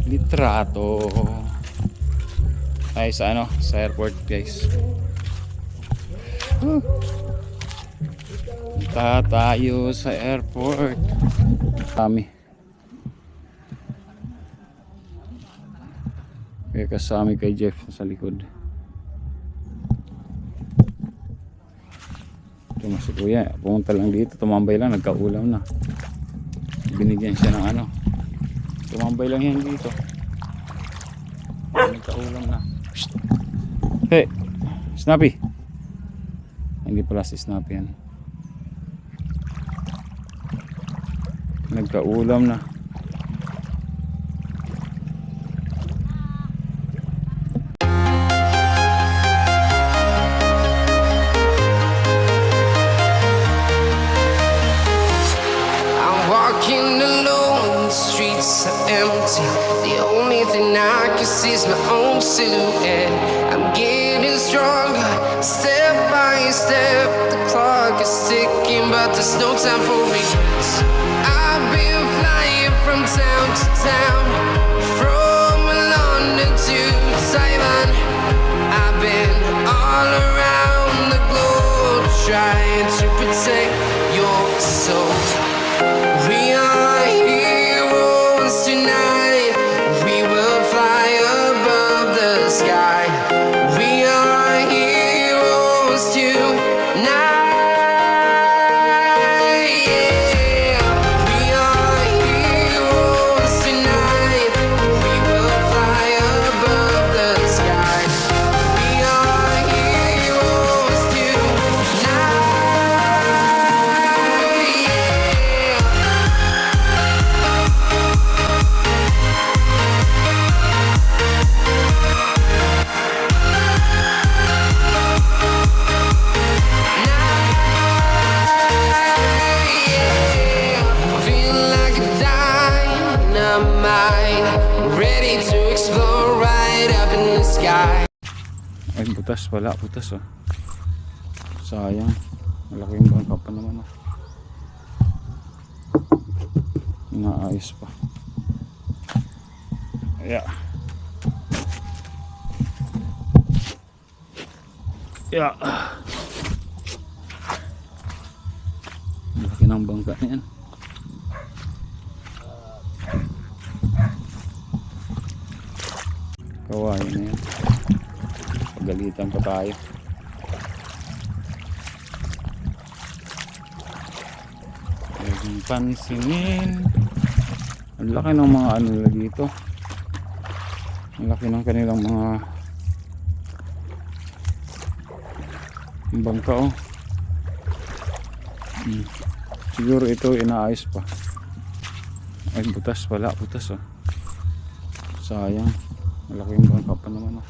litrato ay sa ano, sa airport guys. Punta tayo sa airport. Kami kaya kasama kay Jeff sa likod. Ito si kuya, pumunta lang dito, tumambay lang, nagkaulam na. Binigyan siya ng ano, tumambay lang yan dito, nagkaulam na. Hey, Snappy. Hindi pala si Snappy yan. Nagkaulam na. Walking alone, the streets are empty. The only thing I can see is my own silhouette. I'm getting stronger, step by step. The clock is ticking, but there's no time for regrets. I've been flying from town to town, from London to Taiwan. I've been all around the globe, trying to protect your soul. We are heroes tonight. We will fly above the sky. We are heroes tonight. Yeah. We are heroes tonight. We will fly above the sky. We are heroes tonight. Ready to explore right up in the sky. Ay, butas pala, butas oh. Sayang, malaki yung bangka pa naman oh. Inaayos pa. Yeah. Yeah. Malaki ng bangka na yan. Kawain na yan. Pagalitan pa tayo. Huwag mong pansinin. Ang laki ng mga ano nila dito. Ang laki ng kanilang mga bangka oh. Siguro ito inaayos pa. Ay, butas pala, butas oh. Sayang, malaki yung bangka pa naman oh.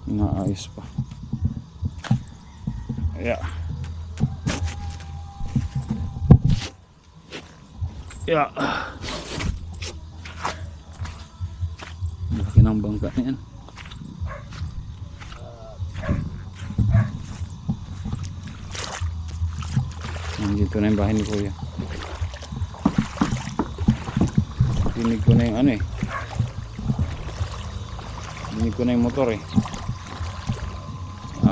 Inaayos pa. Yeah. Yeah. Malaki ng bangka na yan. Nandito na yung bahay ni Kuya. Dinig ko na yung ano eh. Dinig ko na yung motor eh.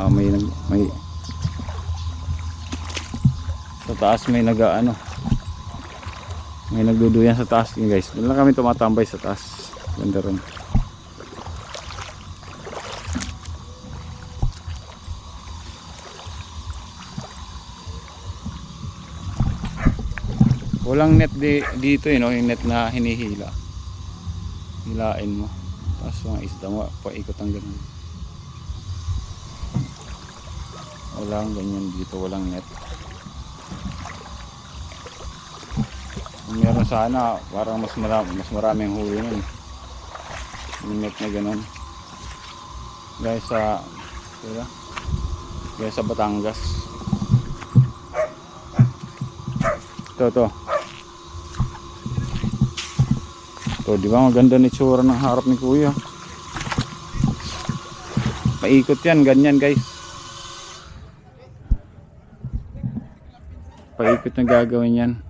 May sa taas may nag-ano. May nagduduyan sa taas yun guys. Doon lang kami tumatambay sa taas. Ganda rin. Walang net dito no? Yung net na hinihila. Hilain mo. Tapos mga isda mo, paikot ang ganun. Walang ganyan dito, walang net. Kung meron sana, parang mas maraming huli nun. Yung net na ganun. Guys sa Batangas. Ito. Ito, di ba maganda ni tsura ng harap ni Kuya. Paikot yan, ganyan guys. Paikot na gagawin yan.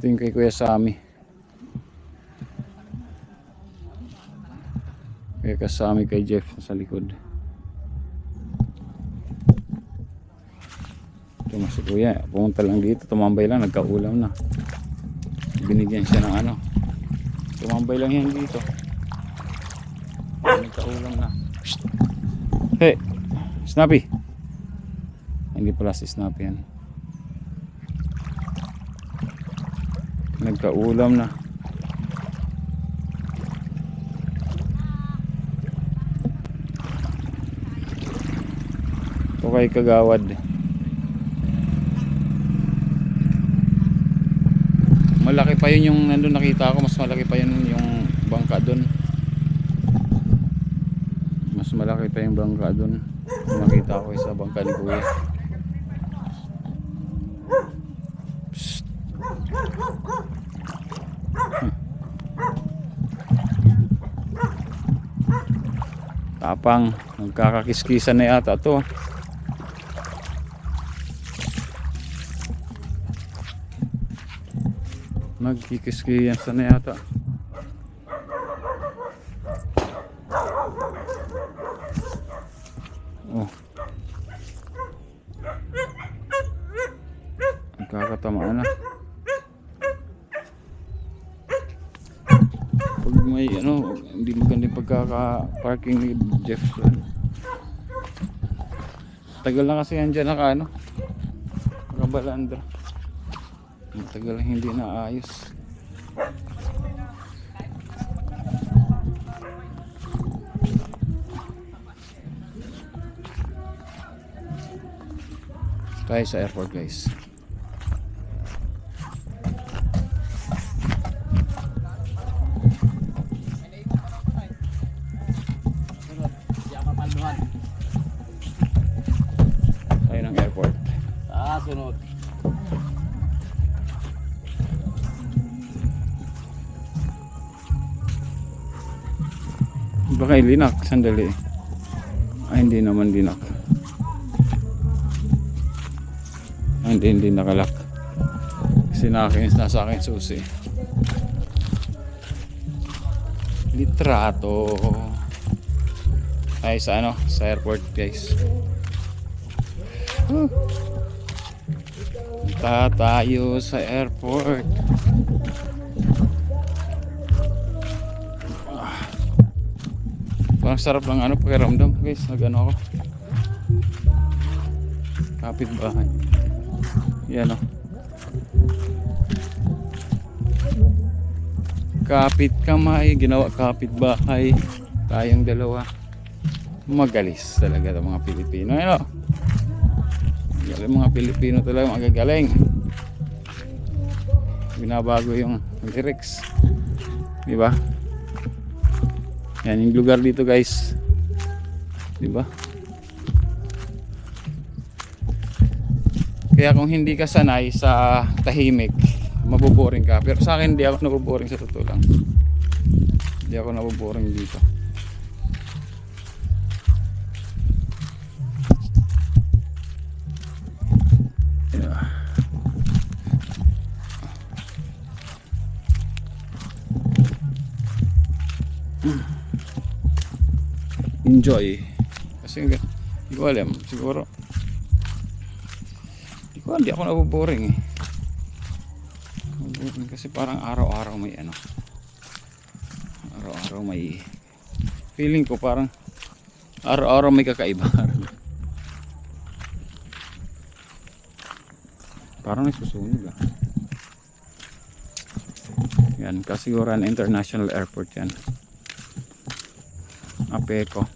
Ito yung kay Kuya Sammy. Kuya Kasami kay Jeff sa likod. Ito mas si Kuya. Pumunta lang dito. Tumambay lang. Nagkaulam na. Binigyan siya ng ano. Tumambay lang yan dito. Nagkaulam na. Psst. Hey! Snappy! Hindi pala si Snappy yan. Nagkaulam na. Ito kay Kagawad. Malaki pa yun yung nandun nakita ko. Mas malaki pa yun yung bangka dun. Mas malaki pa yung bangka dun. Nakita ko sa bangka ni Kuya. Psst. Tapang, nagkakakiskisan na yata to. Nagkikiskisan na yata. Oh. Nagkakatamaan na. Pag may ano, hindi maganda yung pagkaka-parking ni Jeff. Tagal na kasi yan dyan naka ano, nakabalandra. Tagal na hindi naayos. Tayo sa airport guys. Tayo ng airport. Sunod. Baka ilinak, sandali. Ay, hindi naman linak. Ay, hindi nakalak. Kasi nasa akin susi. Litrato. Ay, sa ano, sa airport guys. Punta tayo sa airport. Parang sarap lang ano pakiramdam guys, nagano ako. Kapitbahay. Yan o. Kapit kamay, ginawa kapitbahay. Tayong dalawa. Magalis talaga ng mga Pilipino. Ano? Magaling mga Pilipino talaga, magagaling. Binabago yung lyrics. Diba? Yan yung lugar dito guys. Diba? Kaya kung hindi ka sanay sa tahimik, maboboring ka. Pero sa akin hindi ako naboboring sa totoo lang. Hindi ako naboboring dito. Enjoy kasi hindi ko alam, siguro hindi ako naboboring eh. Kasi parang araw-araw may ano, araw-araw may feeling ko, parang araw-araw may kakaiba. Parang nasusunog ah. Yan, Kasiguran International Airport yan. Apeco.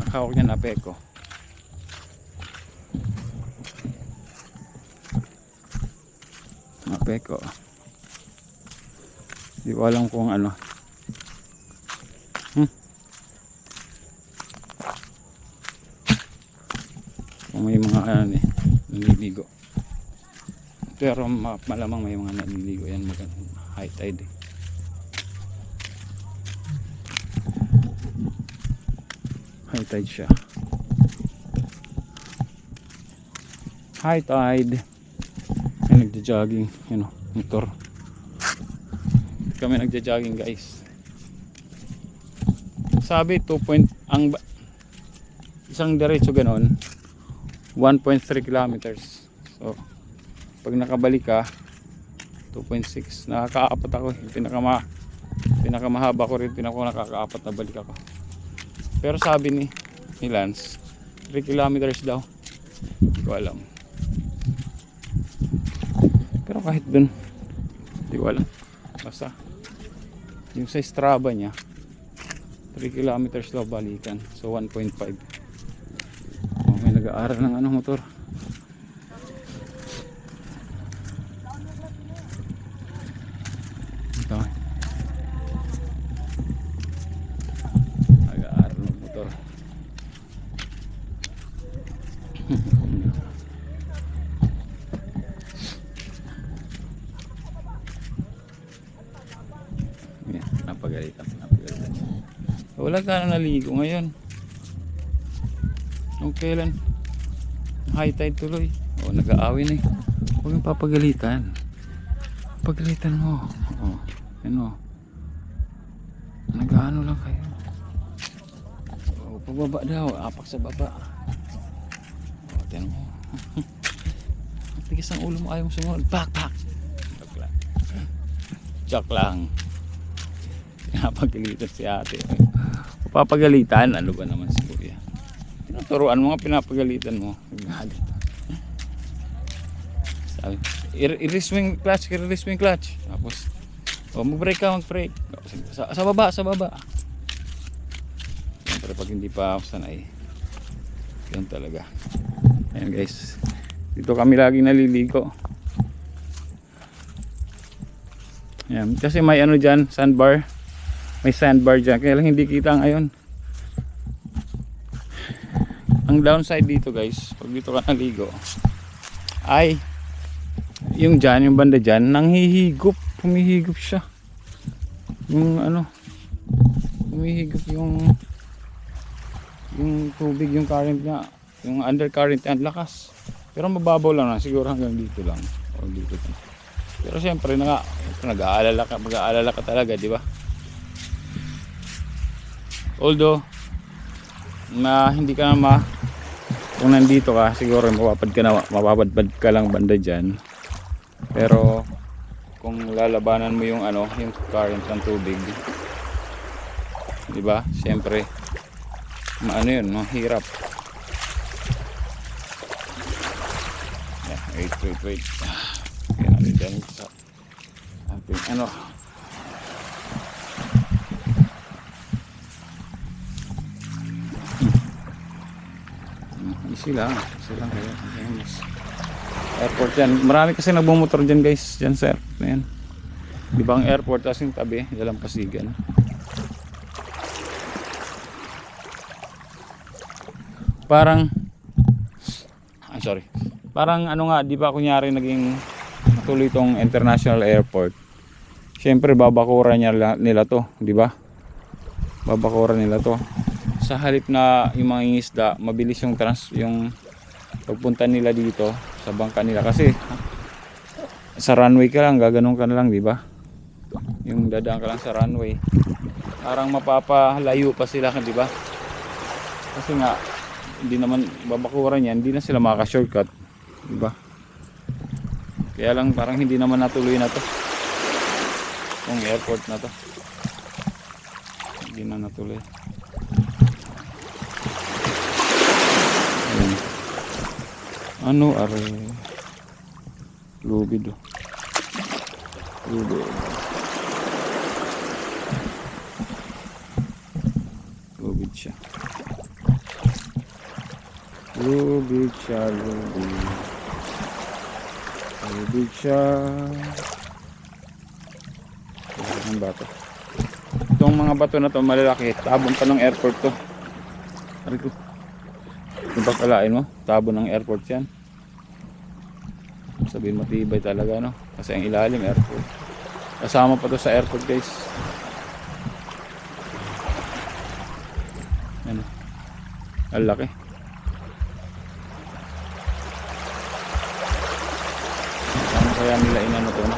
Nakawag yan Apeco. Apeco. Di ko alam kung ano. Kung may mga ano eh, naliligo. Pero malamang may mga naliligo yan, high tide eh. High tide siya. High tide. Ay, nagja-jogging, motor. kami nagja-jogging guys. Sabi isang diretso ganon 1.3 kilometers. So pag nakabalik ka 2.6. Nakakaapat ako. Yung pinakamahaba ko rin, nakakaapat na balik ako. Pero sabi ni Lance 3 kilometers daw. Hindi ko alam. Pero kahit dun hindi ko alam. Basta yung sa Strava nya 3 kilometers daw balikan. So 1.5. May nag-aaral ng motor. Ito. Nag-aaral ng motor. Napagalitan. Wala ka na naligo ngayon. Nung kailan high tide tuloy. O nag-aaway na eh. Huwag yung papagalitan. Pagalitan mo. O yan o. Nag-ano lang kayo. O pagbaba daw. Apak sa baba. O tiyan mo. Tigas ang ulo mo, ayaw mo sumunod. Back. Joke lang. Joke lang. Pinapagalitan si ate. Papagalitan, ano ba naman si kuya? Tinuturuan mo nga, pinapagalitan mo. Sabi, i-release mo yung clutch. Tapos, mag-brake ka, mag-brake. Sa baba. Siyempre pag hindi pa sanay, yun talaga. Ayan guys, dito kami lagi naliligo. Ayan, kasi may ano dyan, sandbar. May sandbar dyan, kaya lang hindi kita ngayon. Ang downside dito guys, pag dito ka naligo, ay yung dyan, yung banda dyan, humihigop siya. Yung humihigop yung tubig, yung current niya, yung undercurrent niya, lakas. Pero mababaw lang, siguro hanggang dito lang. O dito lang. Pero siyempre, mag-aalala ka talaga, di ba? Although hindi ka na kung nandito ka siguro mapapadpad ka lang banda dyan, pero kung lalabanan mo yung yung current ng tubig, di ba, siyempre yun, mahirap. Wait kaya natin dyan sa ating easy lang kayo. Airport yan, marami kasi nagmumotor dyan guys, dyan sa airport na yan. Di ba ang airport, tapos yung tabi Dalampasigan. Parang di ba kunyari naging tuloy tong international airport, syempre babakuran nila to, di ba? Babakuran nila to. Sa halip na yung mga isda, mabilis yung pagpunta nila dito sa bangka nila, kasi sa runway ka lang, gaganong ka na lang, di ba? Yung dadaan ka lang sa runway, parang mapapalayo pa sila, di ba? Kasi nga hindi naman babakuran yan, hindi na sila makaka-shortcut, di ba? Kaya lang parang hindi naman natuloy na to, yung airport na to, hindi na natuloy. Are lubid siya. Lubid siya. Ang bato. Itong mga bato na to malalaki, tabon pa ng airport to. Ariko. Kung bakalain mo, tabon ng airport yan. Sabihin matibay talaga, no? Kasi ang ilalim airport. Kasama pa to sa airport guys. Ano? Ang laki. Saan kaya nila inano to, no?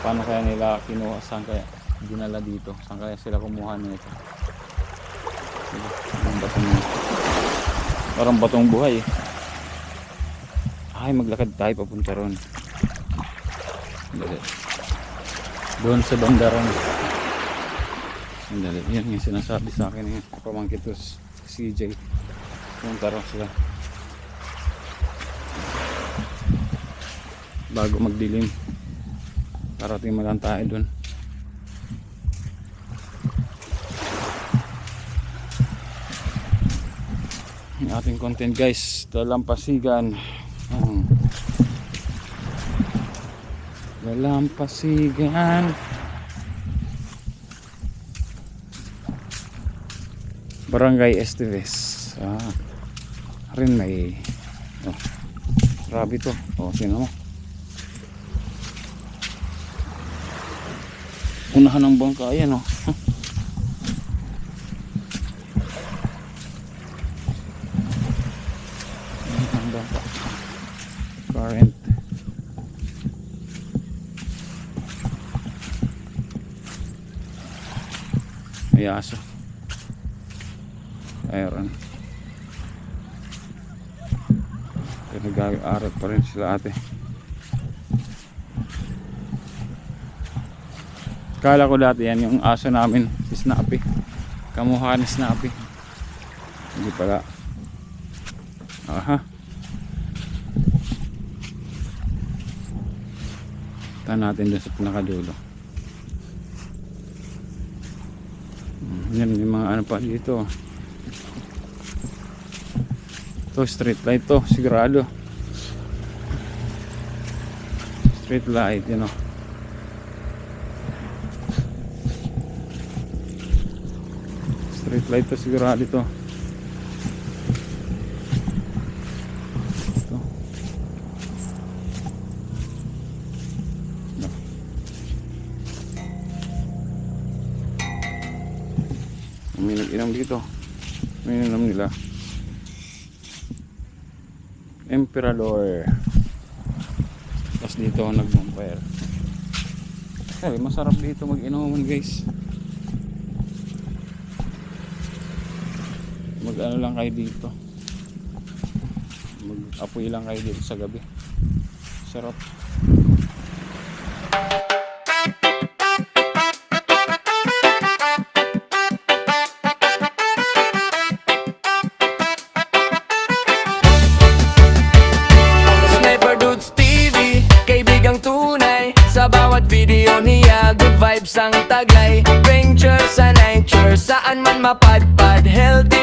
Paano kaya nila kinuha? Saan kaya dinala dito? Saan kaya sila kumuha nito? Diba? Ang batong nito. Parang batong buhay eh. Ay, maglakad tayo papunta ron. Sandali. Doon sa bandaran. Sandali. Yan yung sinasabi sa akin yung pamangkin to si CJ. Pumunta ron sila. Bago magdilim. Parating malang tayo doon. Yung ating content guys, Dalampasigan. Dalampasigan. Barangay Esteves. Rin may grabe to. Sino mo? Unahan ng bangka yan current. May aso. Ayun. Nag-aaral pa rin sila ate. Kala ko dati yan yung aso namin, si Snappy. Kamukha ni Snappy. Hindi pala. Aha. Taan natin doon sa pinakadulo. Yan, may mga ano pa dito. Ito, street light to, sigurado. Street light, you know. Street light to, sigurado ito. Ito. May nag-inom dito. May inom nila. Emperador. Tapos dito nag-bonfire. Masarap dito mag-inuman guys. Mag-ano lang kayo dito. Mag-apoy lang kayo dito sa gabi. Sarap. Sniper Dudes TV, kaibigang tunay. Sa bawat video niya, good vibes ang taglay. Venture sa nature, saan man mapadpad. Healthy